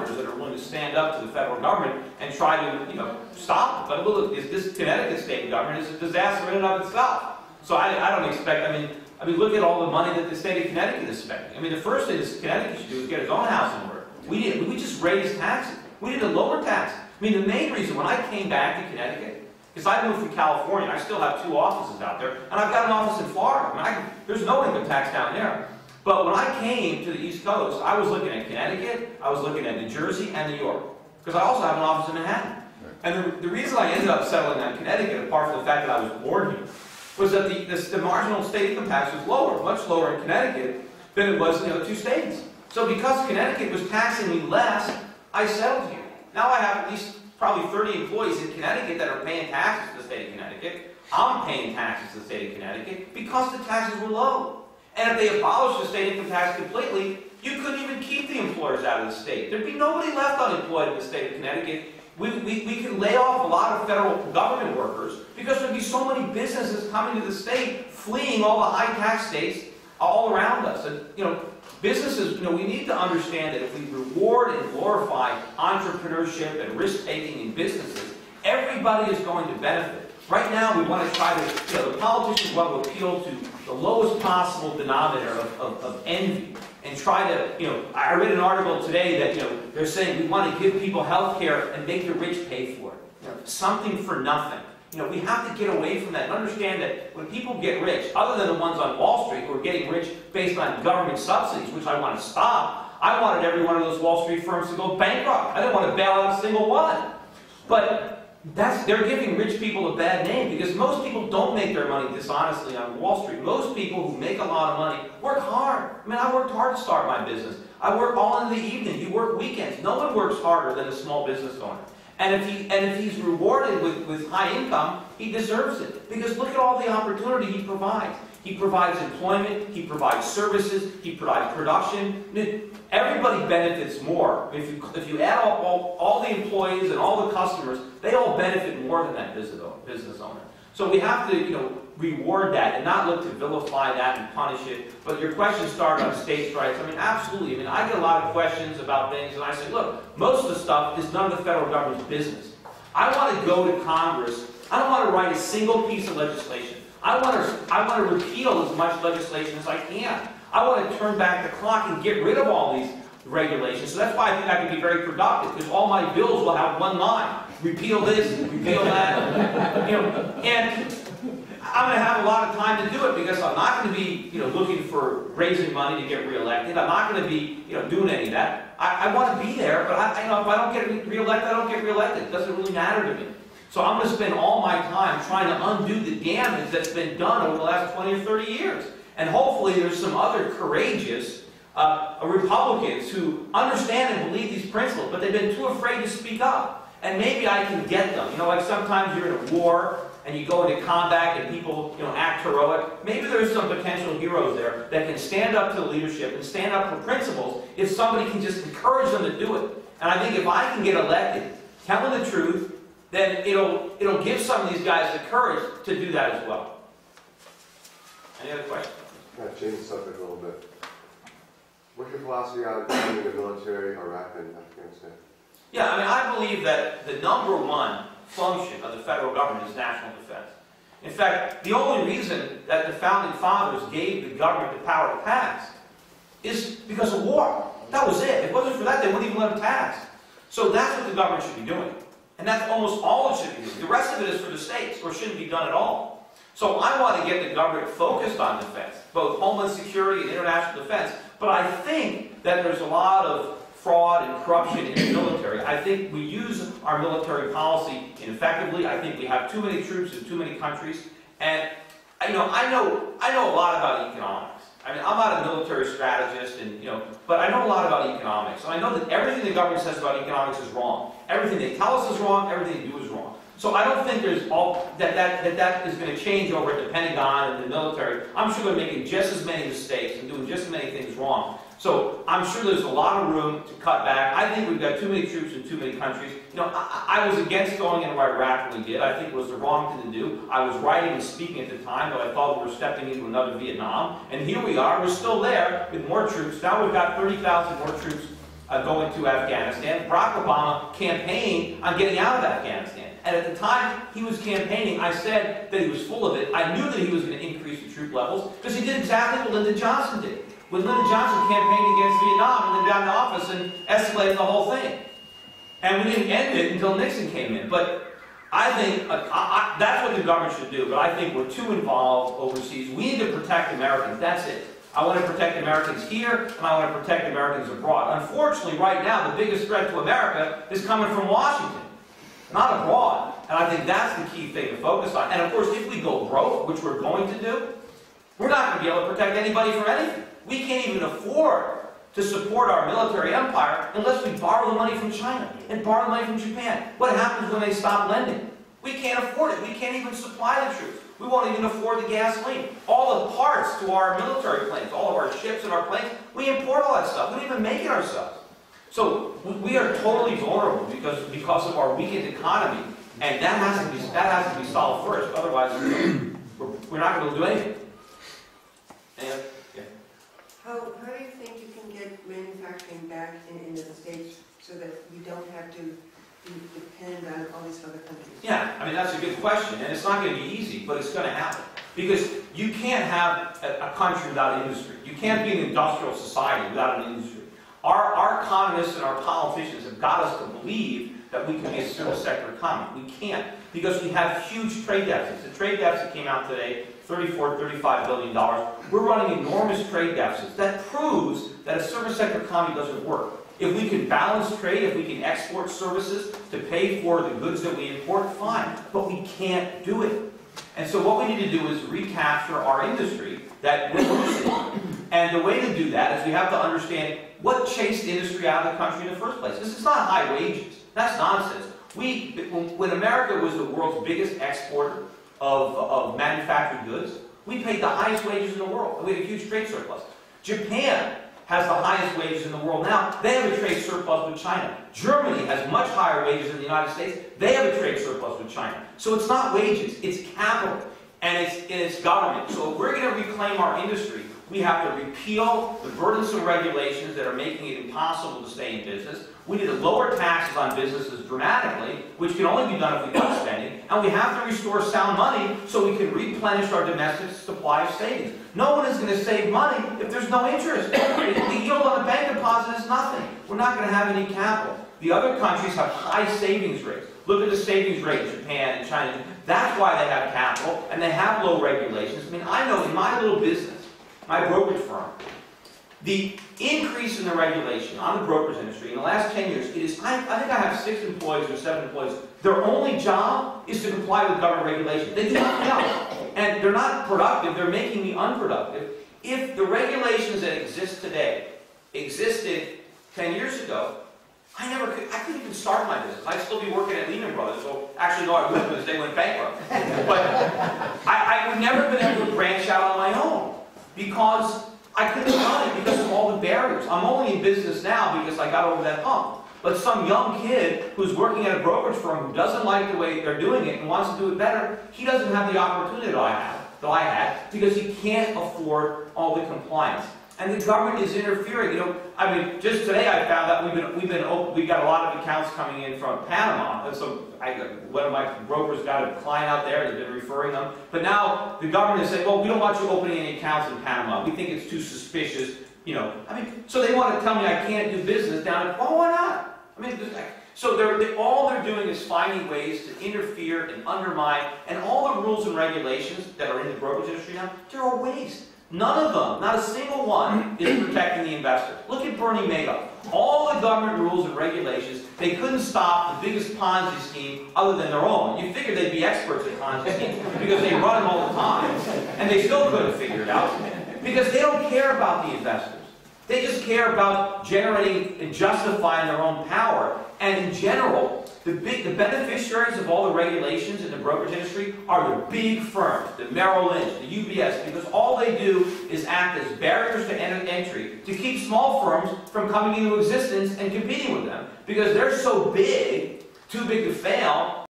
governors that are willing to stand up to the federal government and try to, stop it. But look, this Connecticut state government is a disaster in and of itself. So I don't expect, I mean, look at all the money that the state of Connecticut is spending. I mean, the first thing this Connecticut should do is get its own house in order. We just raised taxes. We need to lower taxes. I mean, the main reason when I came back to Connecticut, because I moved from California, I still have 2 offices out there, and I've got an office in Florida. I mean, there's no income tax down there. But when I came to the East Coast, I was looking at Connecticut, I was looking at New Jersey, and New York. Because I also have an office in Manhattan. And the reason I ended up settling on Connecticut, apart from the fact that I was born here, was that the marginal state income tax was lower, much lower in Connecticut than it was in the other 2 states. So because Connecticut was taxing me less, I settled here. Now I have at least probably 30 employees in Connecticut that are paying taxes to the state of Connecticut. I'm paying taxes to the state of Connecticut because the taxes were low. And if they abolished the state income tax completely, you couldn't even keep the employers out of the state. There'd be nobody left unemployed in the state of Connecticut. We could lay off a lot of federal government workers because there'd be so many businesses coming to the state, fleeing all the high tax states all around us. And, businesses, we need to understand that if we reward and glorify entrepreneurship and risk-taking in businesses, everybody is going to benefit. Right now, we want to try to, the politicians want to appeal to the lowest possible denominator of envy and try to, I read an article today that, they're saying we want to give people health care and make the rich pay for it. Something for nothing. We have to get away from that and understand that when people get rich, other than the ones on Wall Street who are getting rich based on government subsidies, which I want to stop, I wanted every one of those Wall Street firms to go bankrupt. I didn't want to bail out a single one. But they're giving rich people a bad name because most people don't make their money dishonestly on Wall Street. Most people who make a lot of money work hard. I mean, I worked hard to start my business. I work all in the evening. You work weekends. No one works harder than a small business owner. And if he's rewarded with high income, he deserves it. Because look at all the opportunity he provides. He provides employment, he provides services, he provides production. Everybody benefits more. If you add up all the employees and all the customers, they all benefit more than that business owner. So we have to reward that and not look to vilify that and punish it. But your question started on states' rights. I mean, absolutely. I mean, I get a lot of questions about things, and I say, look, most of the stuff is none of the federal government's business. I want to go to Congress. I don't want to write a single piece of legislation. I want to repeal as much legislation as I can. I want to turn back the clock and get rid of all these regulations. So that's why I think I can be very productive, because all my bills will have one line. Repeal this, repeal that. And I'm going to have a lot of time to do it because I'm not going to be looking for raising money to get reelected. I'm not going to be doing any of that. I want to be there, but if I don't get reelected, I don't get reelected. It doesn't really matter to me. So I'm going to spend all my time trying to undo the damage that's been done over the last 20 or 30 years. And hopefully there's some other courageous Republicans who understand and believe these principles, but they've been too afraid to speak up. And maybe I can get them. Like sometimes you're in a war and you go into combat and people act heroic. Maybe there's some potential heroes there that can stand up to leadership and stand up for principles if somebody can just encourage them to do it. And I think if I can get elected telling the truth, then it'll give some of these guys the courage to do that as well. Any other questions? Kind of change the subject a little bit. What's your philosophy on joining the military, Iraq and Afghanistan? Yeah, I mean, I believe that the #1 function of the federal government is national defense. In fact, the only reason that the Founding Fathers gave the government the power to tax is because of war. That was it. If it wasn't for that, they wouldn't even let them tax. So that's what the government should be doing. And that's almost all it should be doing. The rest of it is for the states, or shouldn't be done at all. So I want to get the government focused on defense, both homeland security and international defense. But I think that there's a lot of fraud and corruption in the military. I think we use our military policy ineffectively. I think we have too many troops in too many countries. And I know a lot about economics. I mean, I'm not a military strategist, but I know a lot about economics. And I know that everything the government says about economics is wrong. Everything they tell us is wrong. Everything they do is wrong. So I don't think there's that is going to change over at the Pentagon and the military. I'm sure they're making just as many mistakes and doing just as many things wrong. So I'm sure there's a lot of room to cut back. I think we've got too many troops in too many countries. I was against going into Iraq when we did. I think it was the wrong thing to do. I was writing and speaking at the time, though I thought we were stepping into another Vietnam. And here we are. We're still there with more troops. Now we've got 30,000 more troops going to Afghanistan. Barack Obama campaigned on getting out of Afghanistan. And at the time he was campaigning, I said that he was full of it. I knew that he was going to increase the troop levels because he did exactly what Lyndon Johnson did. When Lyndon Johnson campaigned against Vietnam and then got into office and escalated the whole thing. And we didn't end it until Nixon came in. But I think that's what the government should do. But I think we're too involved overseas. We need to protect Americans. That's it. I want to protect Americans here, and I want to protect Americans abroad. Unfortunately, right now, the biggest threat to America is coming from Washington, not abroad. And I think that's the key thing to focus on. And of course, if we go broke, which we're going to do, we're not going to be able to protect anybody from anything. We can't even afford to support our military empire unless we borrow the money from China and borrow the money from Japan. What happens when they stop lending? We can't afford it. We can't even supply the troops. We won't even afford the gasoline. All the parts to our military planes, all of our ships and our planes, we import all that stuff. We don't even make it ourselves. So we are totally vulnerable because of our weakened economy, and that has to be solved first. Otherwise, we're not going to do anything. And, yeah. How do you think you can get manufacturing back into the States so that you don't have to depend on all these other countries? Yeah, I mean, that's a good question, and it's not going to be easy, but it's going to happen. Because you can't have a country without industry. You can't be an industrial society without an industry. Our economists and our politicians have got us to believe that we can be a service sector economy. We can't, because we have huge trade deficits. The trade deficit came out today, $34, $35 billion. We're running enormous trade deficits. That proves that a service sector economy doesn't work. If we can balance trade, if we can export services to pay for the goods that we import, fine. But we can't do it. And so what we need to do is recapture our industry that we're losing. And the way to do that is we have to understand what chased industry out of the country in the first place. This is not high wages. That's nonsense. When America was the world's biggest exporter of manufactured goods, we paid the highest wages in the world. We had a huge trade surplus. Japan has the highest wages in the world now. They have a trade surplus with China. Germany has much higher wages than the United States. They have a trade surplus with China. So it's not wages, it's capital, and it's government. So if we're going to reclaim our industry, we have to repeal the burdensome regulations that are making it impossible to stay in business. We need to lower taxes on businesses dramatically, which can only be done if we cut spending. And we have to restore sound money so we can replenish our domestic supply of savings. No one is going to save money if there's no interest. The yield on a bank deposit is nothing. We're not going to have any capital. The other countries have high savings rates. Look at the savings rate in Japan and China. That's why they have capital, and they have low regulations. I mean, I know in my little business, my brokerage firm, the increase in the regulation on the brokerage industry in the last 10 years, I think I have 6 employees or 7 employees. Their only job is to comply with government regulations. They do nothing else. And they're not productive, they're making me unproductive. If the regulations that exist today existed 10 years ago, I couldn't even start my business. I'd still be working at Lehman Brothers. Well, actually, no, I wouldn't because they went bankrupt. But I would never have been able to branch out on my own because I couldn't have done it because of all the barriers. I'm only in business now because I got over that hump. But some young kid who's working at a brokerage firm who doesn't like the way they're doing it and wants to do it better, he doesn't have the opportunity that I had because he can't afford all the compliance. And the government is interfering. You know, I mean, just today I found out we've got a lot of accounts coming in from Panama. And so one of my brokers got a client out there and has been referring them. But now the government is saying, well, we don't want you opening any accounts in Panama. We think it's too suspicious. You know, I mean, so they want to tell me I can't do business down at, well, why not? I mean, so all they're doing is finding ways to interfere and undermine, and all the rules and regulations that are in the brokerage industry now, they're a waste. None of them, not a single one, is protecting the investors. Look at Bernie Madoff. All the government rules and regulations, they couldn't stop the biggest Ponzi scheme other than their own. You figured they'd be experts at Ponzi schemes because they run them all the time, and they still couldn't figure it out because they don't care about the investors. They just care about generating and justifying their own power. And in general, the beneficiaries of all the regulations in the brokerage industry are the big firms, the Merrill Lynch, the UBS, because all they do is act as barriers to entry to keep small firms from coming into existence and competing with them. Because they're so big, too big to fail,